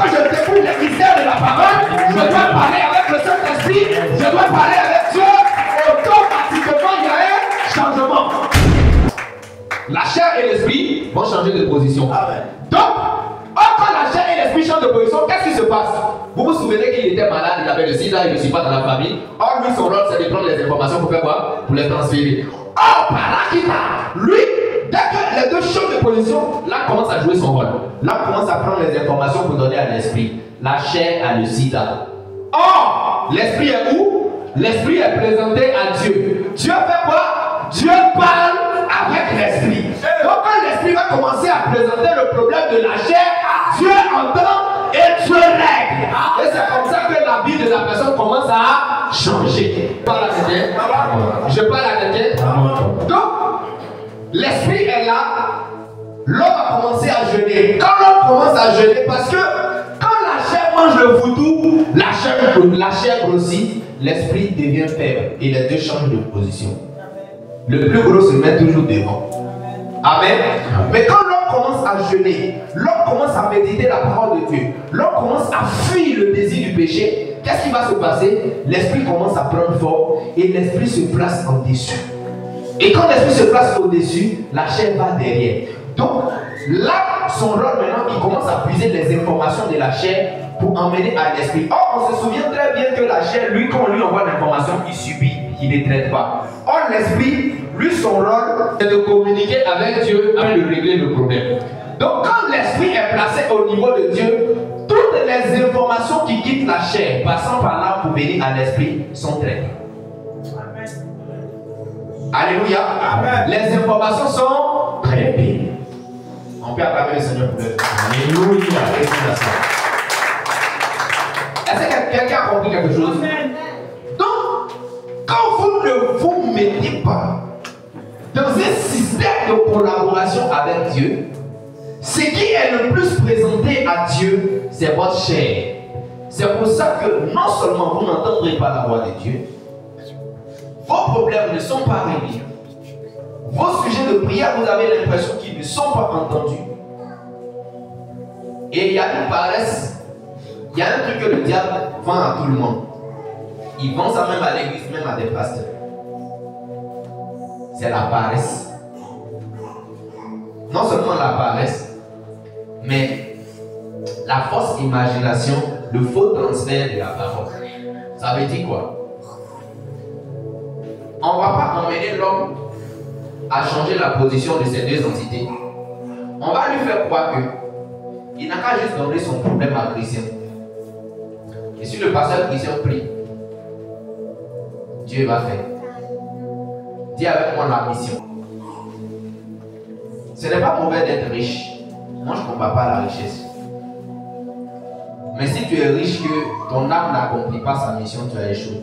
que je découvre les mystères de la parole, je dois parler avec le Saint-Esprit, je dois parler avec Dieu. Automatiquement, il y a un changement. La chair et l'esprit vont changer de position. Amen. Donc, quand la chair et l'esprit changent de position, qu'est-ce qui se passe? Vous vous souvenez qu'il était malade, il avait le sida, il ne suit pas dans la famille. Or, lui, son rôle, c'est de prendre les informations pour faire quoi? Pour les transférer. Or, Parakita, lui, dès que les deux changent de position, là, commence à jouer son rôle. Là, commence à prendre les informations pour donner à l'esprit. La chair a le sida. Or, l'esprit est où? L'esprit est présenté à Dieu. Dieu fait quoi? Dieu parle avec l'esprit. Donc quand l'esprit va commencer à présenter le problème de la chair, Dieu entend et Dieu règle. Et c'est comme ça que la vie de la personne commence à changer. Je parle à quelqu'un. Je parle à quelqu'un. Donc, l'esprit est là. L'homme va commencer à jeûner. Quand l'homme commence à jeûner, parce que quand la chair mange le voodoo, la chair grossit, l'esprit devient faible et les deux changent de position. Le plus gros se met toujours devant. Amen. Mais quand l'homme commence à jeûner, l'homme commence à méditer la parole de Dieu, l'homme commence à fuir le désir du péché, qu'est-ce qui va se passer? L'esprit commence à prendre forme et l'esprit se place en dessus. Et quand l'esprit se place au-dessus, la chair va derrière. Donc là, son rôle maintenant, il commence à puiser les informations de la chair pour emmener à l'esprit. Or, on se souvient très bien que la chair, lui, quand on lui envoie l'information, il subit, il ne traite pas. Or, l'esprit, lui, son rôle, c'est de communiquer avec Dieu afin de régler le problème. Donc, quand l'esprit est placé au niveau de Dieu, toutes les informations qui quittent la chair, passant par là pour venir à l'esprit, sont traitées. Alléluia. Amen. Les informations sont traitées. On peut acclamer le Seigneur pour le Alléluia. Est-ce que quelqu'un a compris quelque chose? Amen. Donc, quand vous ne vous mettez pas dans un système de collaboration avec Dieu, ce qui est le plus présenté à Dieu, c'est votre chair. C'est pour ça que non seulement vous n'entendrez pas la voix de Dieu, vos problèmes ne sont pas réglés. Vos sujets de prière, vous avez l'impression qu'ils ne sont pas entendus. Et il y a une paresse. Il y a un truc que le diable vend à tout le monde. Il vend ça même à l'église, même à des pasteurs. C'est la paresse. Non seulement la paresse, mais la fausse imagination, le faux transfert de la parole. Ça veut dire quoi? On ne va pas emmener l'homme à changer la position de ces deux entités. On va lui faire croire qu'il n'a qu'à juste donner son problème à Christian. Et si le pasteur Christian prie, Dieu va faire. Dis avec moi la mission. Ce n'est pas mauvais d'être riche. Moi, je ne combats pas la richesse. Mais si tu es riche que ton âme n'accomplit pas sa mission, tu as échoué.